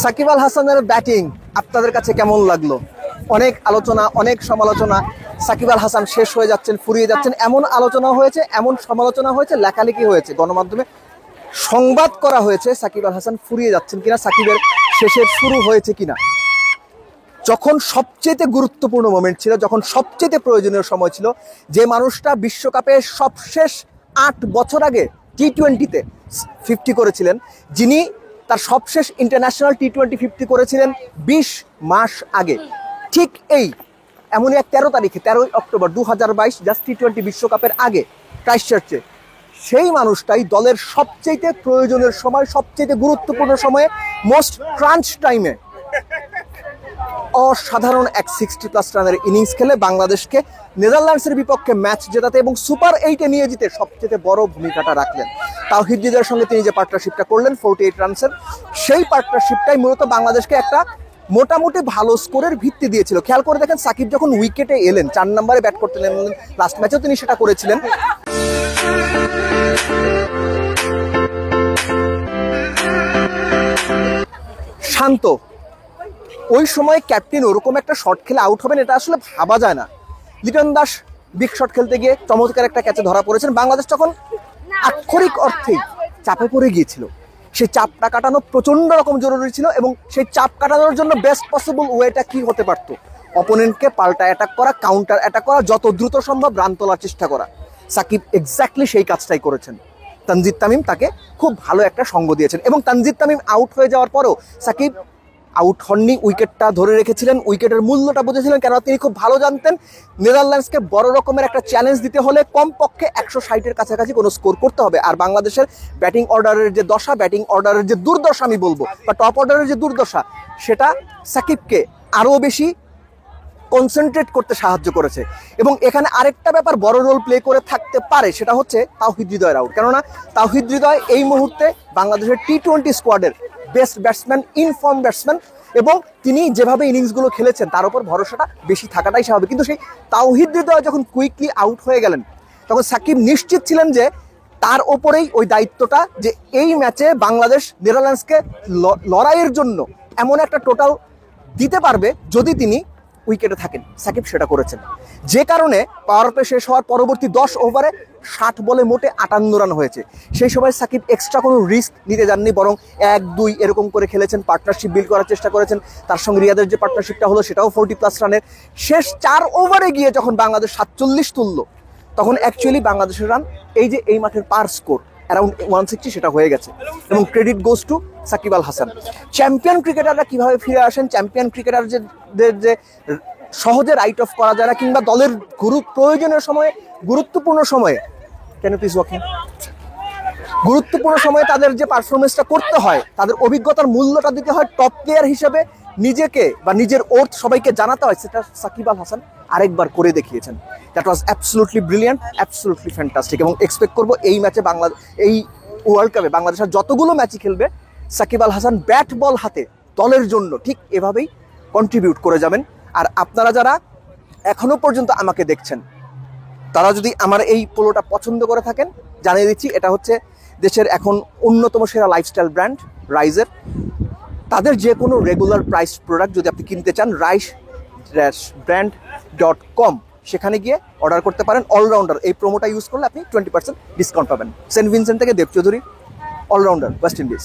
সাকিব আল হাসানের ব্যাটিং আপনাদের কাছে কেমন লাগলো? অনেক আলোচনা, অনেক সমালোচনা। সাকিব আল হাসান শেষ হয়ে যাচ্ছেন, ফুরিয়ে যাচ্ছেন, এমন আলোচনা হয়েছে, এমন সমালোচনা হয়েছে, লেখালেখি হয়েছে, গণমাধ্যমে সংবাদ করা হয়েছে সাকিব আল হাসান ফুরিয়ে যাচ্ছেন কিনা, সাকিবের শেষের শুরু হয়েছে কিনা। যখন সবচেয়ে গুরুত্বপূর্ণ মোমেন্ট ছিল, যখন সবচেয়ে প্রয়োজনীয় সময় ছিল, যে মানুষটা বিশ্বকাপে সবশেষ 8 বছর আগে টি-20-তে 50 করেছিলেন, যিনি তার সবশেষ ইন্টারন্যাশনাল টি-20 50 করেছিলেন 20 মাস আগে, ঠিক এমনই এক 13 তারিখে 13 অক্টোবর 2022, জাস্ট টি-20 বিশ্বকাপের আগে ক্রাইস্টচার্চে, সেই মানুষটাই দলের সবচেয়ে প্রয়োজনের সময়, সবচেয়ে গুরুত্বপূর্ণ সময়ে, মোস্ট ক্রাঞ্চ টাইমে অসাধারণ এক 60+ রানের ইনিংস খেলে বাংলাদেশকে নেদারল্যান্ডসের বিপক্ষে ম্যাচ জেতাতে এবং সুপার 8-এ নিয়ে যেতে সবচেয়ে বড় ভূমিকাটা রাখলেন। তাওহিদ হৃদয়ের সঙ্গে তিনি যে পার্টনারশিপটা করলেন 48 রানসের, সেই পার্টনারশিপটাই মূলত বাংলাদেশকে একটা মোটামুটি ভালো স্কোরের ভিত্তি দিয়েছিল। খেয়াল করে দেখেন, সাকিব যখন উইকেটে এলেন, 4 নম্বরে ব্যাট করতে নেমেন, লাস্ট ম্যাচেও তিনি সেটা করেছিলেন, শান্ত। ওই সময় ক্যাপ্টেন ওরকম একটা শট খেলে আউট হবেন এটা আসলে ভাবা যায় না। লিটন দাস বিগ শট খেলতে গিয়ে চমৎকার একটা ক্যাচে ধরা পড়েছেন। বাংলাদেশ তখন আক্ষরিক অর্থেই চাপে পড়ে গিয়েছিল। সেই চাপটা কাটানো প্রচন্ড রকম জরুরি ছিল এবং সেই চাপ কাটানোর জন্য বেস্ট পসিবল ওয়েটা কি হতে পারত? অপোনেন্টকে পাল্টা অ্যাটাক করা, কাউন্টার অ্যাটাক করা, যত দ্রুত সম্ভব রান তোলার চেষ্টা করা। সাকিব এক্স্যাক্টলি সেই কাজটাই করেছেন। তানজিদ তামিম তাকে খুব ভালো একটা সঙ্গ দিয়েছেন এবং তানজিদ তামিম আউট হয়ে যাওয়ার পরেও সাকিব আউট হননি, উইকেটটা ধরে রেখেছিলেন, উইকেটের মূল্যটা বুঝেছিলেন। কেন? তিনি খুব ভালো জানতেন নেদারল্যান্ডসকে বড় রকমের একটা চ্যালেঞ্জ দিতে হলে কমপক্ষে 160-এর কাছাকাছি কোনো স্কোর করতে হবে। আর বাংলাদেশের ব্যাটিং অর্ডারের যে দশা, ব্যাটিং অর্ডারের যে দুর্দশা আমি বলবো, বা টপ অর্ডারের যে দুর্দশা, সেটা সাকিবকে আরও বেশি কনসেন্ট্রেট করতে সাহায্য করেছে। এবং এখানে আরেকটা ব্যাপার বড় রোল প্লে করে থাকতে পারে, সেটা হচ্ছে তাওহিদ হৃদয়ের আউট। কেননা তাওহিদ হৃদয় এই মুহূর্তে বাংলাদেশের টি-20 স্কোয়াডের বেস্ট ব্যাটসম্যান, ইনফর্ম ব্যাটসম্যান, এবং তিনি যেভাবে ইনিংসগুলো খেলেছেন তার উপর ভরসাটা বেশি থাকাটাই স্বাভাবিক। কিন্তু সেই তাওহিদ হৃদয় যখন কুইকলি আউট হয়ে গেলেন, তখন সাকিব নিশ্চিত ছিলেন যে তার ওপরেই ওই দায়িত্বটা, যে এই ম্যাচে বাংলাদেশ নেদারল্যান্ডসকে লড়াইয়ের জন্য এমন একটা টোটাল দিতে পারবে যদি তিনি উইকেটে থাকেন। সাকিব সেটা করেছেন, যে কারণে পাওয়ার প্লে শেষ হওয়ার পরবর্তী 10 ওভারে 60 বলে মোটে 58 রান হয়েছে। সেই সময় সাকিব এক্সট্রা কোনো রিস্ক নিতে যাননি, বরং 1-2 এরকম করে খেলেছেন, পার্টনারশিপ বিল্ড করার চেষ্টা করেছেন। তার সঙ্গে রিয়াদের যে পার্টনারশিপটা হলো সেটাও 40+ রানের। শেষ 4 ওভারে গিয়ে যখন বাংলাদেশ 47 তুলল, তখন অ্যাকচুয়ালি বাংলাদেশের রান এই মাঠের পার স্কোর অ্যারাউন্ড 160 সেটা হয়ে গেছে। এবং credit goes to Shakib Al Hasan. Champion ক্রিকেটাররা কিভাবে ফিরে আসেন, চ্যাম্পিয়ন ক্রিকেটারদের যে সহজে রাইট অফ করা যায় না, কিংবা দলের প্রয়োজনীয় সময়ে, গুরুত্বপূর্ণ সময়ে, কেন প্লিজ ওয়াকিং, গুরুত্বপূর্ণ সময়ে তাদের যে পারফরমেন্সটা করতে হয়, তাদের অভিজ্ঞতার মূল্যটা দিতে হয়, টপ প্লেয়ার হিসেবে নিজেকে বা নিজের ওর্থ সবাইকে জানাতে হয়, সেটা সাকিব আল হাসান আরেকবার করে দেখিয়েছেন। That was absolutely brilliant, absolutely fantastic. এবং এক্সপেক্ট করবো এই ম্যাচে এই ওয়ার্ল্ড কাপে বাংলাদেশের যতগুলো ম্যাচই খেলবে, সাকিব আল হাসান ব্যাট বল হাতে দলের জন্য ঠিক এভাবেই কন্ট্রিবিউট করে যাবেন। আর আপনারা যারা এখনো পর্যন্ত আমাকে দেখছেন, তারা যদি আমার এই পোলোটা পছন্দ করে থাকেন, জানিয়ে দিচ্ছি এটা হচ্ছে দেশের এখন অন্যতম সেরা লাইফস্টাইল ব্র্যান্ড রাইজের। তাদের যে কোনো রেগুলার প্রাইস প্রোডাক্ট যদি আপনি কিনতে চান, rice-brand.com, সেখানে গিয়ে অর্ডার করতে পারেন। অলরাউন্ডার এই প্রোমোটা ইউজ করলে আপনি 20% ডিসকাউন্ট পাবেন। সেন্ট ভিনসেন্ট থেকে দেব চৌধুরী, অলরাউন্ডার, ওয়েস্ট ইন্ডিজ।